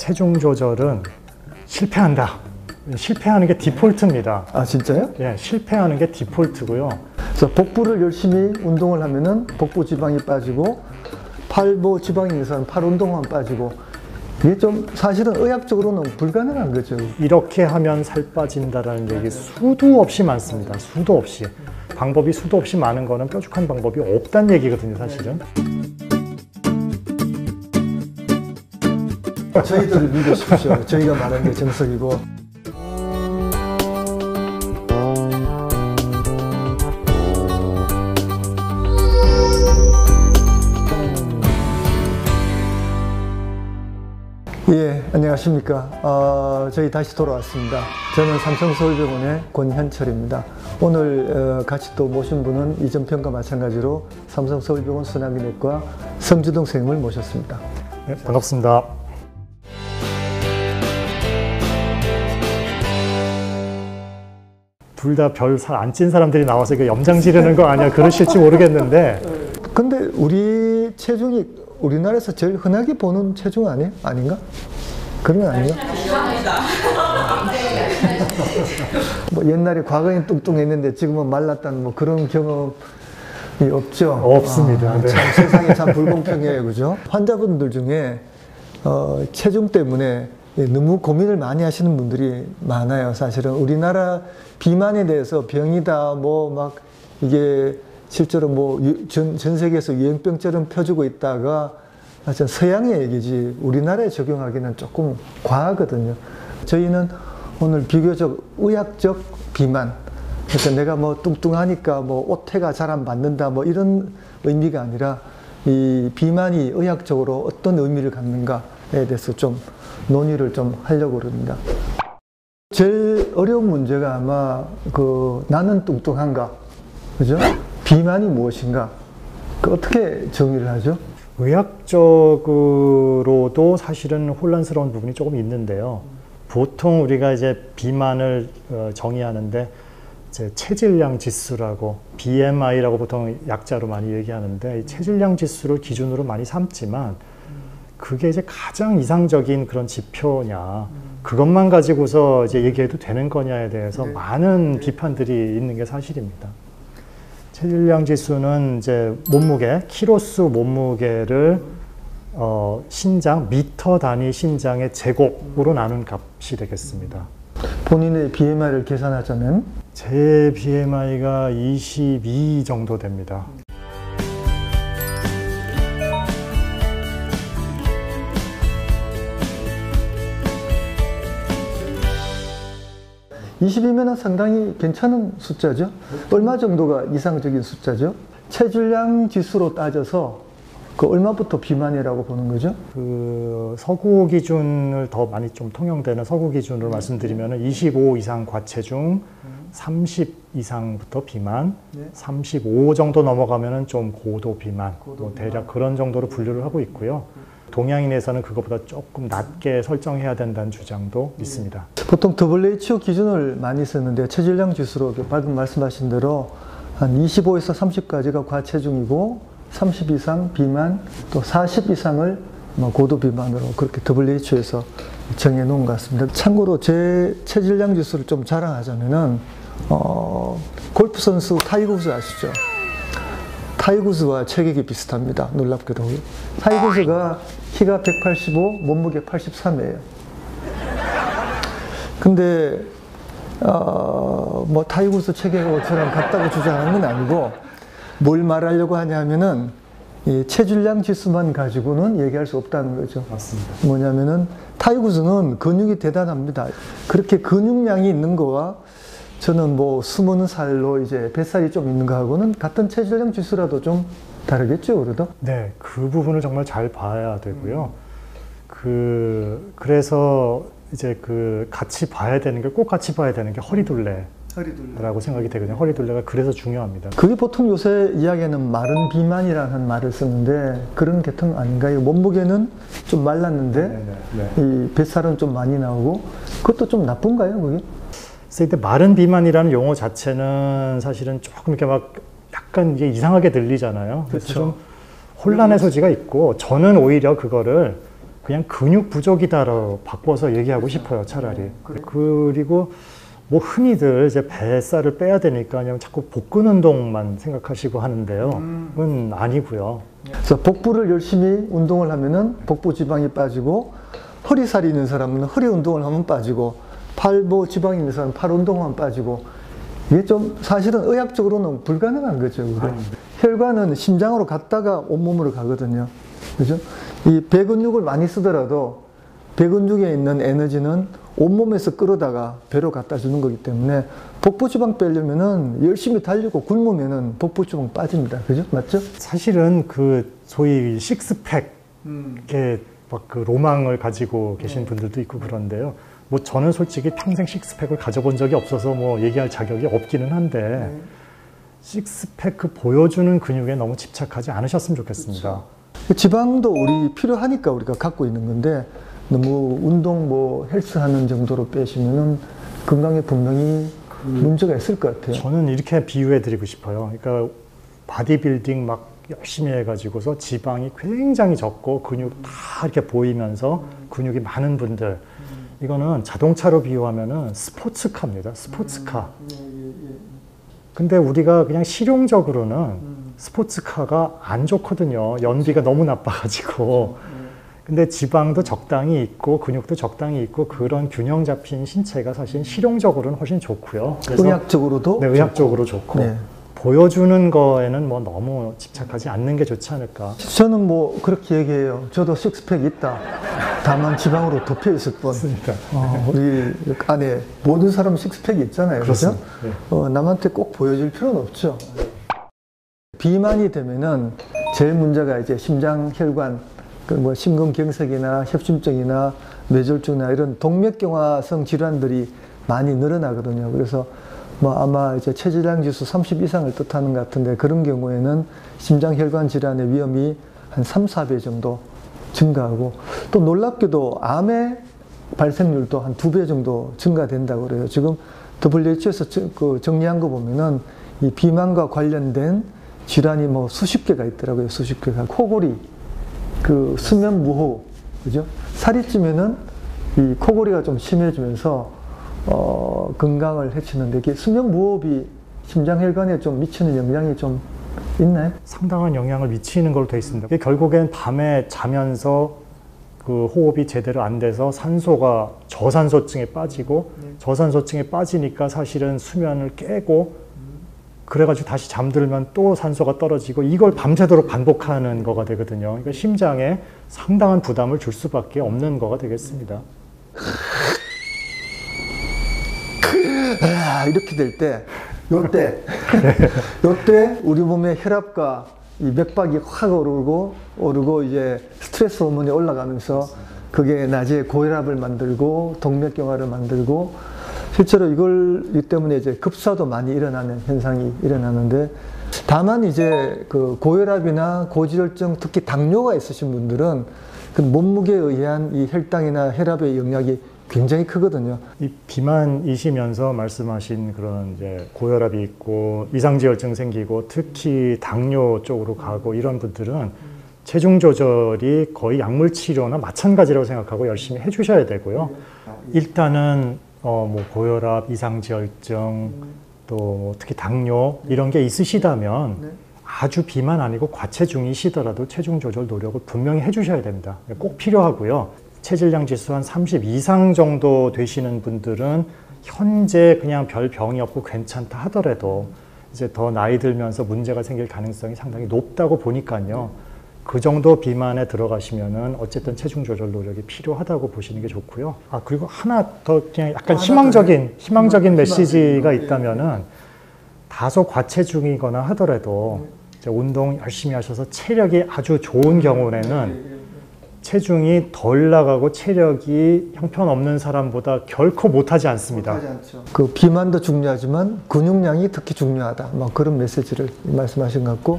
체중 조절은 실패한다. 실패하는 게 디폴트입니다. 아, 진짜요? 예, 실패하는 게 디폴트고요. 그래서 복부를 열심히 운동을 하면은 복부 지방이 빠지고 팔부 지방이 있어서 팔 운동만 빠지고 이게 좀 사실은 의학적으로는 불가능한 거죠. 이렇게 하면 살 빠진다라는 얘기 수도 없이 많습니다. 수도 없이. 방법이 수도 없이 많은 거는 뾰족한 방법이 없다는 얘기거든요, 사실은. 저희들을 믿으십시오. 저희가 말하는 게 정석이고. 예, 안녕하십니까. 저희 다시 돌아왔습니다. 저는 삼성서울병원의 권현철입니다. 오늘 같이 또 모신 분은 이전 편과 마찬가지로 삼성서울병원 순환기내과 성주동 선생님을 모셨습니다. 네, 반갑습니다. 둘 다 별 살 안 찐 사람들이 나와서 이거 염장 지르는 거 아니야? 그러실지 모르겠는데. 근데 우리 체중이 우리나라에서 제일 흔하게 보는 체중 아니에요? 아닌가? 그런 건 아닌가? 뭐 옛날에 과거엔 뚱뚱했는데 지금은 말랐다는 뭐 그런 경험이 없죠? 없습니다. 네. 참 세상이 참 불공평해요, 그죠? 환자분들 중에 체중 때문에 너무 고민을 많이 하시는 분들이 많아요. 사실은 우리나라 비만에 대해서 병이다, 뭐 막 이게 실제로 뭐 전 세계에서 유행병처럼 펴주고 있다가 사실 서양의 얘기지 우리나라에 적용하기는 조금 과하거든요. 저희는 오늘 비교적 의학적 비만, 그러니까 내가 뭐 뚱뚱하니까 뭐 오태가 잘 안 받는다 뭐 이런 의미가 아니라 이 비만이 의학적으로 어떤 의미를 갖는가에 대해서 좀 논의를 좀 하려고 그럽니다. 제일 어려운 문제가 아마 나는 뚱뚱한가, 그죠? 비만이 무엇인가? 어떻게 정의를 하죠? 의학적으로도 사실은 혼란스러운 부분이 조금 있는데요. 보통 우리가 이제 비만을 정의하는데 이제 체질량 지수라고 BMI라고 보통 약자로 많이 얘기하는데 이 체질량 지수를 기준으로 많이 삼지만 그게 이제 가장 이상적인 그런 지표냐, 그것만 가지고서 이제 얘기해도 되는 거냐에 대해서 많은 비판들이 있는 게 사실입니다. 체질량 지수는 이제 몸무게, 키로수 몸무게를 신장, 미터 단위 신장의 제곱으로 나눈 값이 되겠습니다. 본인의 BMI를 계산하자면? 제 BMI가 22 정도 됩니다. 20이면 상당히 괜찮은 숫자죠. 얼마 정도가 이상적인 숫자죠? 체질량 지수로 따져서 얼마부터 비만이라고 보는 거죠? 서구 기준을 더 많이 좀 통용되는 서구 기준으로 말씀드리면 25 이상 과체중, 30 이상부터 비만, 35 정도 넘어가면 좀 고도 비만, 뭐 대략 그런 정도로 분류를 하고 있고요. 동양인에서는 그것보다 조금 낮게 설정해야 된다는 주장도 있습니다. 보통 WHO 기준을 많이 쓰는데 체질량 지수로 방금 말씀하신 대로 한 25에서 30까지가 과체중이고 30 이상 비만, 또 40 이상을 고도 비만으로 그렇게 WHO에서 정해 놓은 것 같습니다. 참고로 제 체질량 지수를 좀 자랑하자면은 골프 선수 타이거우즈 아시죠? 타이거우즈와 체격이 비슷합니다. 놀랍게도. 타이거우즈가 키가 185, 몸무게 83이에요. 근데 뭐 타이거우즈 체격처럼 같다고 주장하는 건 아니고 뭘 말하려고 하냐면은 이 체질량 지수만 가지고는 얘기할 수 없다는 거죠. 맞습니다. 뭐냐면은 타이거우즈는 근육이 대단합니다. 그렇게 근육량이 있는 거와 저는 뭐 숨은 살로 이제 뱃살이 좀 있는 거하고는 같은 체질량 지수라도 좀 다르겠죠, 그래도? 네, 그 부분을 정말 잘 봐야 되고요. 그래서 이제 같이 봐야 되는 게, 꼭 같이 봐야 되는 게 허리둘레라고 생각이 되거든요. 허리둘레가 그래서 중요합니다. 그게 보통 요새 이야기하는 마른 비만이라는 말을 쓰는데 그런 계통 아닌가요? 몸무게는 좀 말랐는데 이 뱃살은 좀 많이 나오고 그것도 좀 나쁜가요, 그게? 그래서 마른 비만이라는 용어 자체는 사실은 조금 이렇게 막 약간 이게 이상하게 들리잖아요. 그래서 좀 혼란의 소지가 있고, 저는 오히려 그거를 그냥 근육 부족이다로 바꿔서 얘기하고 싶어요, 차라리. 그리고 뭐 흔히들 이제 뱃살을 빼야 되니까 그냥 자꾸 복근 운동만 생각하시고 하는데요. 그건 아니고요. 그래서 복부를 열심히 운동을 하면은 복부 지방이 빠지고, 허리살이 있는 사람은 허리 운동을 하면 빠지고, 팔보 지방이 있는 사람은 팔 운동하면 빠지고, 이게 좀 사실은 의학적으로는 불가능한 거죠. 혈관은 심장으로 갔다가 온몸으로 가거든요. 그죠? 이 배근육을 많이 쓰더라도 배근육에 있는 에너지는 온몸에서 끌어다가 배로 갖다 주는 거기 때문에 복부 지방 빼려면은 열심히 달리고 굶으면은 복부 지방 빠집니다. 그죠? 맞죠? 사실은 그 소위 식스팩에 막 그 로망을 가지고 계신 분들도 있고 그런데요. 뭐 저는 솔직히 평생 식스팩을 가져본 적이 없어서 뭐 얘기할 자격이 없기는 한데 식스팩 그 보여주는 근육에 너무 집착하지 않으셨으면 좋겠습니다. 그렇죠. 지방도 우리 필요하니까 우리가 갖고 있는 건데 너무 운동 뭐 헬스하는 정도로 빼시면은 건강에 분명히 문제가 있을 것 같아요. 저는 이렇게 비유해 드리고 싶어요. 그러니까 바디빌딩 막 열심히 해가지고서 지방이 굉장히 적고 근육 다 이렇게 보이면서 근육이 많은 분들, 이거는 자동차로 비유하면은 스포츠카입니다. 스포츠카. 근데 우리가 그냥 실용적으로는 스포츠카가 안 좋거든요. 연비가 너무 나빠가지고. 근데 지방도 적당히 있고 근육도 적당히 있고 그런 균형 잡힌 신체가 사실 실용적으로는 훨씬 좋고요. 의학적으로도? 네, 의학적으로 좋고. 네. 보여주는 거에는 뭐 너무 집착하지 않는 게 좋지 않을까. 저는 뭐 그렇게 얘기해요. 저도 식스팩 있다. 다만 지방으로 덮여 있을 뿐. 우리 안에 모든 사람은 식스팩이 있잖아요. 그렇죠? 네. 남한테 꼭 보여줄 필요는 없죠. 비만이 되면은 제일 문제가 이제 심장 혈관, 뭐 심근경색이나 협심증이나 뇌졸중이나 이런 동맥경화성 질환들이 많이 늘어나거든요. 그래서 뭐 아마 이제 체질량 지수 30 이상을 뜻하는 것 같은데 그런 경우에는 심장혈관 질환의 위험이 한 3, 4배 정도 증가하고 또 놀랍게도 암의 발생률도 한 2배 정도 증가된다고 그래요. 지금 WHO에서 정리한 거 보면은 이 비만과 관련된 질환이 뭐 수십 개가 있더라고요. 수십 개가. 코골이, 그 수면 무호흡, 그죠? 살이 찌면은 이 코골이가 좀 심해지면서 건강을 해치는데 이게 수면 무호흡이 심장 혈관에 좀 미치는 영향이 좀 있나요? 상당한 영향을 미치는 걸로 되어 있습니다. 이게 결국엔 밤에 자면서 그 호흡이 제대로 안 돼서 산소가 저산소증에 빠지고 저산소증에 빠지니까 사실은 수면을 깨고 그래가지고 다시 잠들면 또 산소가 떨어지고 이걸 밤새도록 반복하는 거가 되거든요. 그러니까 심장에 상당한 부담을 줄 수밖에 없는 거가 되겠습니다. 이렇게 될 때, 요때 우리 몸의 혈압과 이 맥박이 확 오르고 이제 스트레스 호르몬이 올라가면서 그게 낮에 고혈압을 만들고 동맥경화를 만들고 실제로 이 때문에 이제 급사도 많이 일어나는 현상이 일어나는데 다만 이제 그 고혈압이나 고지혈증 특히 당뇨가 있으신 분들은 그 몸무게에 의한 이 혈당이나 혈압의 영향이 굉장히 크거든요. 이 비만이시면서 말씀하신 그런 이제 고혈압이 있고 이상지혈증 생기고 특히 당뇨 쪽으로 가고 이런 분들은 체중 조절이 거의 약물 치료나 마찬가지라고 생각하고 열심히 해주셔야 되고요. 일단은 뭐 고혈압, 이상지혈증 또 특히 당뇨 이런 게 있으시다면 아주 비만 아니고 과체중이시더라도 체중 조절 노력을 분명히 해주셔야 됩니다. 꼭 필요하고요. 체질량 지수 한 30 이상 정도 되시는 분들은 현재 그냥 별 병이 없고 괜찮다 하더라도 이제 더 나이 들면서 문제가 생길 가능성이 상당히 높다고 보니까요. 그 정도 비만에 들어가시면은 어쨌든 체중 조절 노력이 필요하다고 보시는 게 좋고요. 그리고 하나 더 그냥 약간 희망적인 메시지가 있다면은 다소 과체중이거나 하더라도 이제 운동 열심히 하셔서 체력이 아주 좋은 경우에는 체중이 덜 나가고 체력이 형편없는 사람보다 결코 못하지 않습니다. 못하지 않죠. 그 비만도 중요하지만 근육량이 특히 중요하다. 뭐 그런 메시지를 말씀하신 것 같고